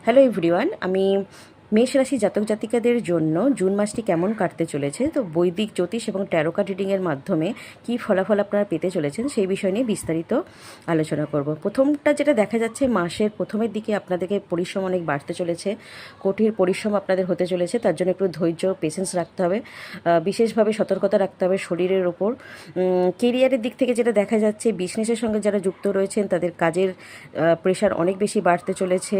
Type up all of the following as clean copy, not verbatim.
Hello everyone, আমি মেষ রাশি জাতক জাতিকাদের জন্য জুন মাসটি কেমন কাটতে চলেছে, তো বৈদিক জ্যোতিষ এবং ট্যারো কার্ড রিডিংয়ের মাধ্যমে কী ফলাফল আপনারা পেতে চলেছেন সেই বিষয় নিয়ে বিস্তারিত আলোচনা করব। প্রথমটা যেটা দেখা যাচ্ছে, মাসের প্রথমের দিকে আপনাদেরকে পরিশ্রম অনেক বাড়তে চলেছে, কঠিন পরিশ্রম আপনাদের হতে চলেছে। তার জন্য একটু ধৈর্য, পেশেন্স রাখতে হবে, বিশেষভাবে সতর্কতা রাখতে হবে শরীরের ওপর। কেরিয়ারের দিক থেকে যেটা দেখা যাচ্ছে, বিজনেসের সঙ্গে যারা যুক্ত রয়েছেন তাদের কাজের প্রেশার অনেক বেশি বাড়তে চলেছে।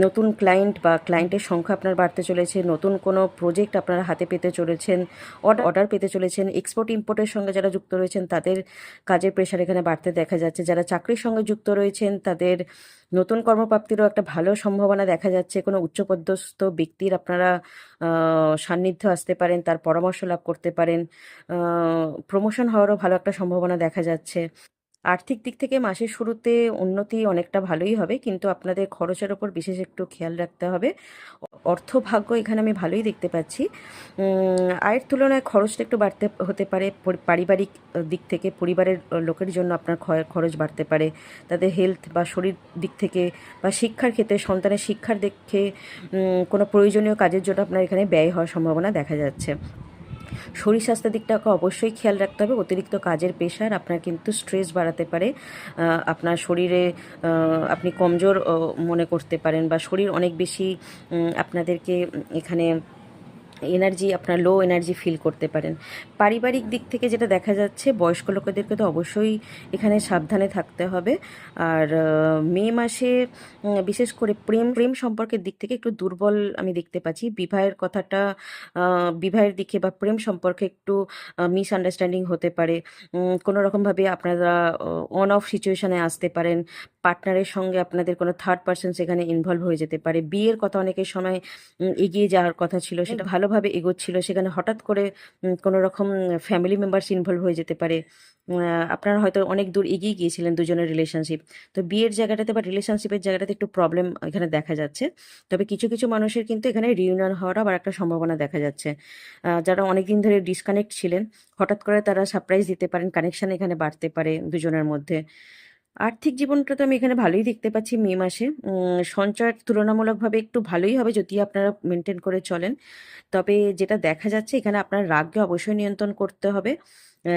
নতুন ক্লায়েন্ট বা ক্লায়েন্টের সংখ্যা আপনার বাড়তে চলেছে, নতুন কোনো প্রজেক্ট আপনারা হাতে পেতে চলেছেন, অর্ডার পেতে চলেছেন। এক্সপোর্ট ইম্পোর্টের সঙ্গে যারা যুক্ত রয়েছেন তাদের কাজের প্রেশার এখানে বাড়তে দেখা যাচ্ছে। যারা চাকরির সঙ্গে যুক্ত রয়েছেন তাদের নতুন কর্মপ্রাপ্তিরও একটা ভালো সম্ভাবনা দেখা যাচ্ছে। কোনো উচ্চপদস্থ ব্যক্তির আপনারা সান্নিধ্য আসতে পারেন, তার পরামর্শ লাভ করতে পারেন। প্রমোশন হওয়ারও ভালো একটা সম্ভাবনা দেখা যাচ্ছে। আর্থিক দিক থেকে মাসের শুরুতে উন্নতি অনেকটা ভালোই হবে, কিন্তু আপনাদের খরচের ওপর বিশেষ একটু খেয়াল রাখতে হবে। অর্থভাগ্য এখানে আমি ভালোই দেখতে পাচ্ছি। আয়ের তুলনায় খরচটা একটু বাড়তে হতে পারে। পারিবারিক দিক থেকে পরিবারের লোকের জন্য আপনার খরচ বাড়তে পারে, তাদের হেলথ বা শরীর দিক থেকে বা শিক্ষার ক্ষেত্রে সন্তানের শিক্ষার দেখে কোনো প্রয়োজনীয় কাজের জন্য আপনার এখানে ব্যয় হওয়ার সম্ভাবনা দেখা যাচ্ছে। শরীর স্বাস্থ্যের দিকটাকে অবশ্যই খেয়াল রাখতে হবে। অতিরিক্ত কাজের প্রেশার আপনার কিন্তু স্ট্রেস বাড়াতে পারে। আপনার শরীরে আপনি কমজোর মনে করতে পারেন, বা শরীর অনেক বেশি আপনাদেরকে এখানে এনার্জি, আপনার লো এনার্জি ফিল করতে পারেন। পারিবারিক দিক থেকে যেটা দেখা যাচ্ছে, বয়স্ক লোকেদেরকে তো অবশ্যই এখানে সাবধানে থাকতে হবে। আর মে মাসে বিশেষ করে প্রেম প্রেম সম্পর্কের দিক থেকে একটু দুর্বল আমি দেখতে পাচ্ছি। বিবাহের দিকে বা প্রেম সম্পর্কে একটু মিসআন্ডারস্ট্যান্ডিং হতে পারে। কোনো রকমভাবে আপনারা অন অফ সিচুয়েশানে আসতে পারেন। পার্টনারের সঙ্গে আপনাদের কোনো থার্ড পার্সন সেখানে ইনভলভ হয়ে যেতে পারে। বিয়ের কথা অনেকের সময় এগিয়ে যাওয়ার কথা ছিল, সেটা ভালোভাবে এগোচ্ছিল, সেখানে হঠাৎ করে কোনো রকম ফ্যামিলি মেম্বার্স ইনভলভ হয়ে যেতে পারে। আপনারা হয়তো অনেক দূর এগিয়ে গিয়েছিলেন দুজনের রিলেশনশিপ, তো বিয়ের জায়গাটাতে বা রিলেশনশিপের জায়গাটাতে একটু প্রবলেম এখানে দেখা যাচ্ছে। তবে কিছু কিছু মানুষের কিন্তু এখানে রিউনিয়ন হওয়ার আবার একটা সম্ভাবনা দেখা যাচ্ছে। যারা অনেকদিন ধরে ডিসকানেক্ট ছিলেন, হঠাৎ করে তারা সারপ্রাইজ দিতে পারেন, কানেকশন এখানে বাড়তে পারে দুজনের মধ্যে। আর্থিক জীবনটা তো আমি এখানে ভালোই দেখতে পাচ্ছি মে মাসে। সঞ্চয় তুলনামূলকভাবে একটু ভালোই হবে যদি আপনারা মেনটেন করে চলেন। তবে যেটা দেখা যাচ্ছে, এখানে আপনার রাগকে অবশ্যই নিয়ন্ত্রণ করতে হবে,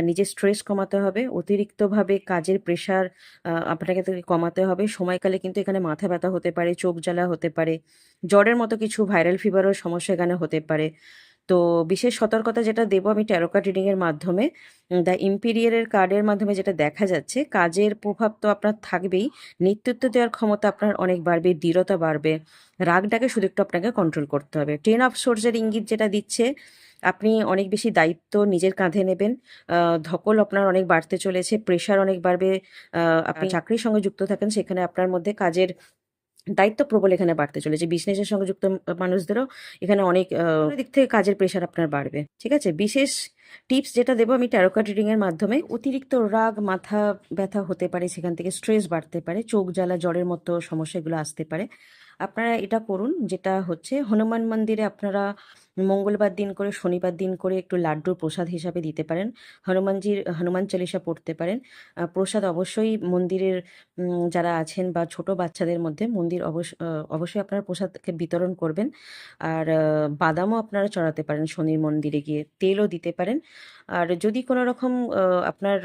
নিজের স্ট্রেস কমাতে হবে, অতিরিক্তভাবে কাজের প্রেশার আপনাকে তো কমাতে হবে। সময়কালে কিন্তু এখানে মাথা ব্যথা হতে পারে, চোখ জ্বালা হতে পারে, জ্বরের মতো কিছু ভাইরাল ফিভারও সমস্যা এখানে হতে পারে। তো বিশেষ সতর্কতা যেটা দেবো আমি ট্যারো কার্ড রিডিংয়ের মাধ্যমে, দ্য ইম্পিরিয়ারের কার্ডের মাধ্যমে যেটা দেখা যাচ্ছে, কাজের প্রভাব তো আপনার থাকবেই, নেতৃত্ব দেওয়ার ক্ষমতা আপনার অনেক বাড়বে, দৃঢ়তা বাড়বে। রাগটাকে শুধু একটু আপনাকে কন্ট্রোল করতে হবে। টেন অফ সোর্সের ইঙ্গিত যেটা দিচ্ছে, আপনি অনেক বেশি দায়িত্ব নিজের কাঁধে নেবেন। ধকল আপনার অনেক বাড়তে চলেছে, প্রেশার অনেক বাড়বে। আপনি চাকরির সঙ্গে যুক্ত থাকেন, সেখানে আপনার মধ্যে কাজের দায়িত্ব প্রবল এখানে বাড়তে চলেছে। বিজনেসের সঙ্গে যুক্ত মানুষদেরও এখানে অনেক দিক থেকে কাজের প্রেশার আপনার বাড়বে। ঠিক আছে, বিশেষ টিপস যেটা দেবো আমি ট্যারো কার্ড রিডিং এর মাধ্যমে, অতিরিক্ত রাগ, মাথা ব্যথা হতে পারে, সেখান থেকে স্ট্রেস বাড়তে পারে, চোখ জ্বালা, জ্বরের মতো সমস্যাগুলো আসতে পারে। আপনারা এটা করুন, যেটা হচ্ছে হনুমান মন্দিরে আপনারা মঙ্গলবার দিন করে, শনিবার দিন করে একটু লাড্ডুর প্রসাদ হিসাবে দিতে পারেন। হনুমান চালিসা পড়তে পারেন। প্রসাদ অবশ্যই মন্দিরের যারা আছেন বা ছোট বাচ্চাদের মধ্যে মন্দির অবশ্যই আপনারা প্রসাদকে বিতরণ করবেন। আর বাদামও আপনারা চড়াতে পারেন শনির মন্দিরে গিয়ে, তেলও দিতে পারেন। আর যদি কোনো রকম আপনার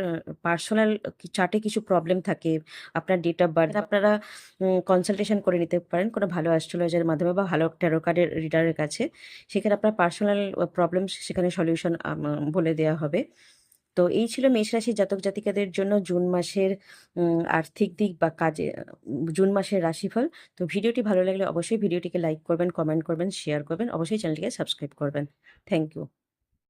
পার্সোনাল চার্টে কিছু প্রবলেম থাকে, আপনার ডেট অফ বার্থ, আপনারা কনসালটেশন করে নিতে পারেন কোনো ভালো অ্যাস্ট্রোলজারের মাধ্যমে বা ভালো ট্যারো কার্ডের রিডারের কাছে। সেখানে আপনার পার্সোনাল প্রবলেম সেখানে সলিউশন বলে দেওয়া হবে। তো এই ছিল মেষ রাশির জাতক জাতিকাদের জন্য জুন মাসের আর্থিক দিক বা কাজে জুন মাসের রাশিফল। তো ভিডিওটি ভালো লাগলে অবশ্যই ভিডিওটিকে লাইক করবেন, কমেন্ট করবেন, শেয়ার করবেন, অবশ্যই চ্যানেলটিকে সাবস্ক্রাইব করবেন। Thank you.